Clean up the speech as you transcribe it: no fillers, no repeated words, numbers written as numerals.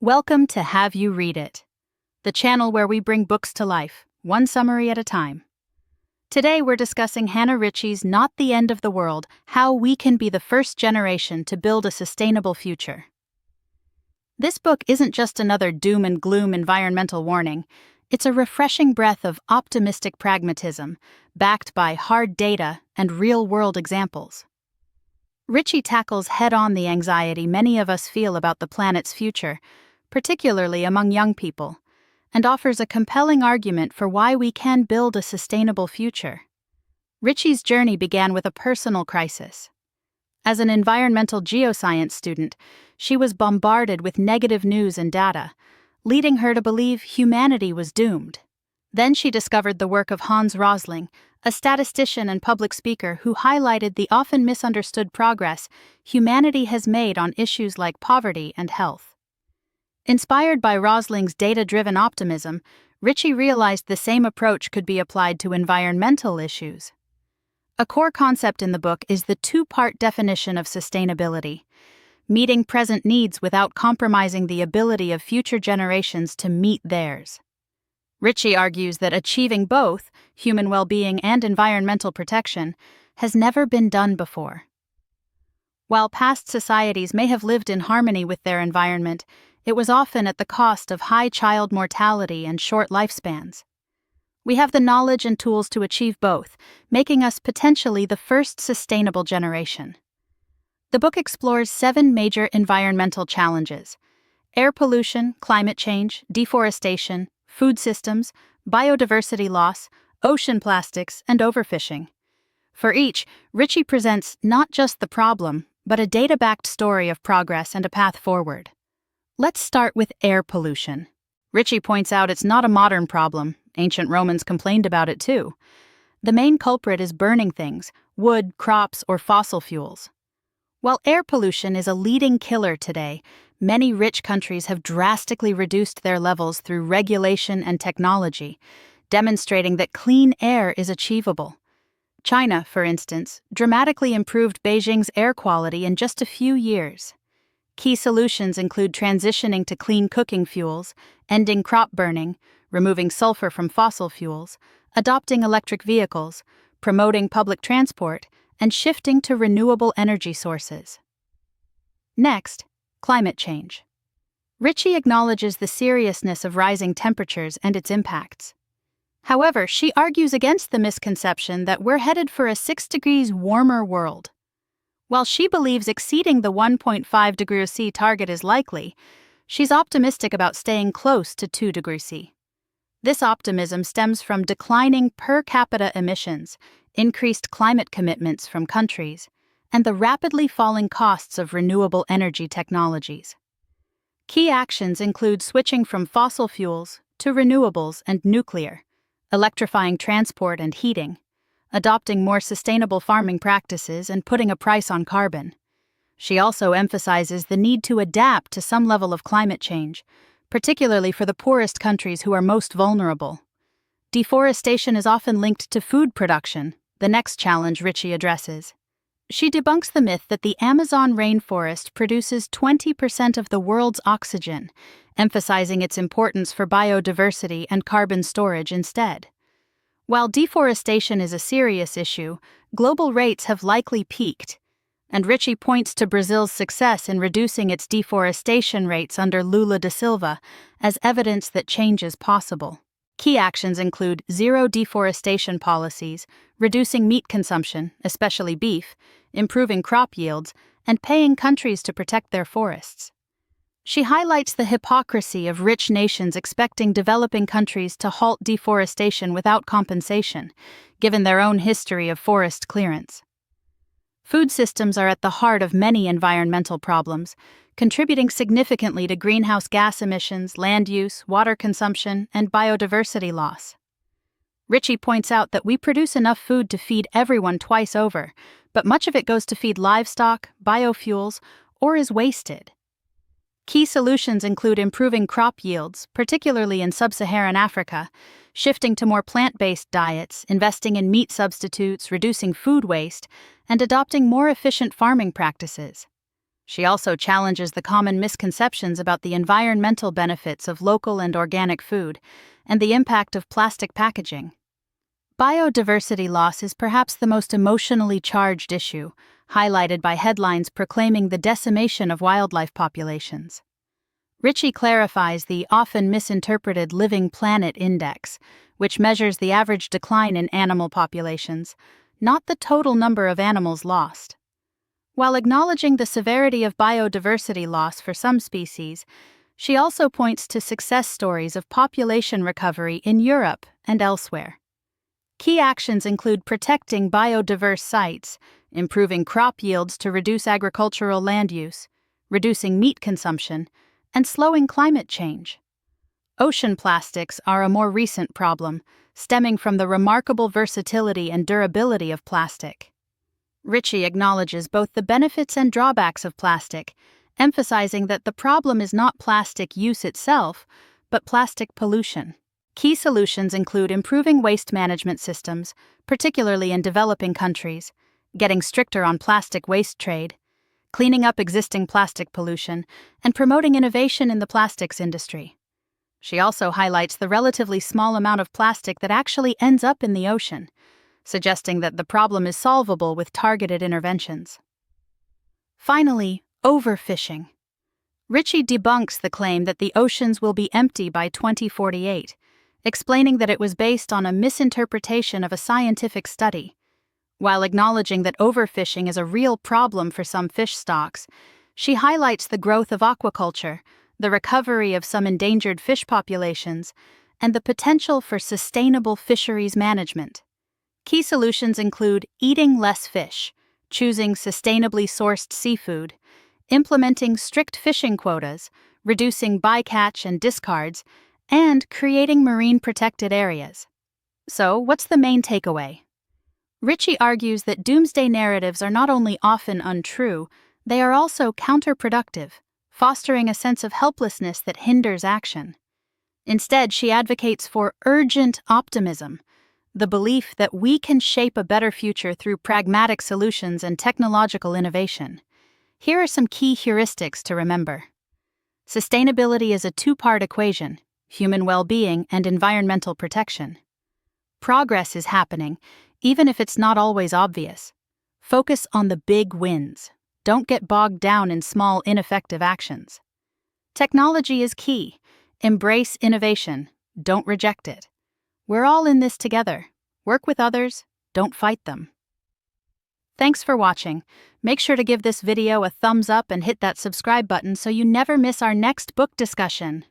Welcome to Have You Read It, the channel where we bring books to life, one summary at a time. Today we're discussing Hannah Ritchie's Not the End of the World: How We Can Be the First Generation to Build a Sustainable Future. This book isn't just another doom and gloom environmental warning. It's a refreshing breath of optimistic pragmatism, backed by hard data and real-world examples. Ritchie tackles head-on the anxiety many of us feel about the planet's future, particularly among young people, and offers a compelling argument for why we can build a sustainable future. Ritchie's journey began with a personal crisis. As an environmental geoscience student, she was bombarded with negative news and data, leading her to believe humanity was doomed. Then she discovered the work of Hans Rosling, a statistician and public speaker who highlighted the often misunderstood progress humanity has made on issues like poverty and health. Inspired by Rosling's data-driven optimism, Ritchie realized the same approach could be applied to environmental issues. A core concept in the book is the two-part definition of sustainability: meeting present needs without compromising the ability of future generations to meet theirs. Ritchie argues that achieving both, human well-being and environmental protection, has never been done before. While past societies may have lived in harmony with their environment, it was often at the cost of high child mortality and short lifespans. We have the knowledge and tools to achieve both, making us potentially the first sustainable generation. The book explores 7 major environmental challenges: air pollution, climate change, deforestation, food systems, biodiversity loss, ocean plastics, and overfishing. For each, Ritchie presents not just the problem, but a data-backed story of progress and a path forward. Let's start with air pollution. Ritchie points out it's not a modern problem. Ancient Romans complained about it too. The main culprit is burning things: wood, crops, or fossil fuels. While air pollution is a leading killer today, many rich countries have drastically reduced their levels through regulation and technology, demonstrating that clean air is achievable. China, for instance, dramatically improved Beijing's air quality in just a few years. Key solutions include transitioning to clean cooking fuels, ending crop burning, removing sulfur from fossil fuels, adopting electric vehicles, promoting public transport, and shifting to renewable energy sources. Next, climate change. Ritchie acknowledges the seriousness of rising temperatures and its impacts. However, she argues against the misconception that we're headed for a 6 degrees warmer world. While she believes exceeding the 1.5 degrees C target is likely, she's optimistic about staying close to 2 degrees C. This optimism stems from declining per capita emissions, increased climate commitments from countries, and the rapidly falling costs of renewable energy technologies. Key actions include switching from fossil fuels to renewables and nuclear, electrifying transport and heating, adopting more sustainable farming practices, and putting a price on carbon. She also emphasizes the need to adapt to some level of climate change, particularly for the poorest countries who are most vulnerable. Deforestation is often linked to food production, the next challenge Ritchie addresses. She debunks the myth that the Amazon rainforest produces 20% of the world's oxygen, emphasizing its importance for biodiversity and carbon storage instead. While deforestation is a serious issue, global rates have likely peaked, and Ritchie points to Brazil's success in reducing its deforestation rates under Lula da Silva as evidence that change is possible. Key actions include zero deforestation policies, reducing meat consumption, especially beef, improving crop yields, and paying countries to protect their forests. She highlights the hypocrisy of rich nations expecting developing countries to halt deforestation without compensation, given their own history of forest clearance. Food systems are at the heart of many environmental problems, contributing significantly to greenhouse gas emissions, land use, water consumption, and biodiversity loss. Ritchie points out that we produce enough food to feed everyone twice over, but much of it goes to feed livestock, biofuels, or is wasted. Key solutions include improving crop yields, particularly in sub-Saharan Africa, shifting to more plant-based diets, investing in meat substitutes, reducing food waste, and adopting more efficient farming practices. She also challenges the common misconceptions about the environmental benefits of local and organic food and the impact of plastic packaging. Biodiversity loss is perhaps the most emotionally charged issue, highlighted by headlines proclaiming the decimation of wildlife populations. Ritchie clarifies the often misinterpreted Living Planet Index, which measures the average decline in animal populations, not the total number of animals lost. While acknowledging the severity of biodiversity loss for some species, she also points to success stories of population recovery in Europe and elsewhere. Key actions include protecting biodiverse sites, improving crop yields to reduce agricultural land use, reducing meat consumption, and slowing climate change. Ocean plastics are a more recent problem, stemming from the remarkable versatility and durability of plastic. Ritchie acknowledges both the benefits and drawbacks of plastic, emphasizing that the problem is not plastic use itself, but plastic pollution. Key solutions include improving waste management systems, particularly in developing countries, getting stricter on plastic waste trade, cleaning up existing plastic pollution, and promoting innovation in the plastics industry. She also highlights the relatively small amount of plastic that actually ends up in the ocean, suggesting that the problem is solvable with targeted interventions. Finally, overfishing. Ritchie debunks the claim that the oceans will be empty by 2048, explaining that it was based on a misinterpretation of a scientific study. While acknowledging that overfishing is a real problem for some fish stocks, she highlights the growth of aquaculture, the recovery of some endangered fish populations, and the potential for sustainable fisheries management. Key solutions include eating less fish, choosing sustainably sourced seafood, implementing strict fishing quotas, reducing bycatch and discards, and creating marine protected areas. So, what's the main takeaway? Ritchie argues that doomsday narratives are not only often untrue, they are also counterproductive, fostering a sense of helplessness that hinders action. Instead, she advocates for urgent optimism, the belief that we can shape a better future through pragmatic solutions and technological innovation. Here are some key heuristics to remember. Sustainability is a two-part equation: human well-being and environmental protection. Progress is happening, even if it's not always obvious. Focus on the big wins. Don't get bogged down in small, ineffective actions. Technology is key. Embrace innovation. Don't reject it. We're all in this together. Work with others, don't fight them. Thanks for watching. Make sure to give this video a thumbs up and hit that subscribe button so you never miss our next book discussion.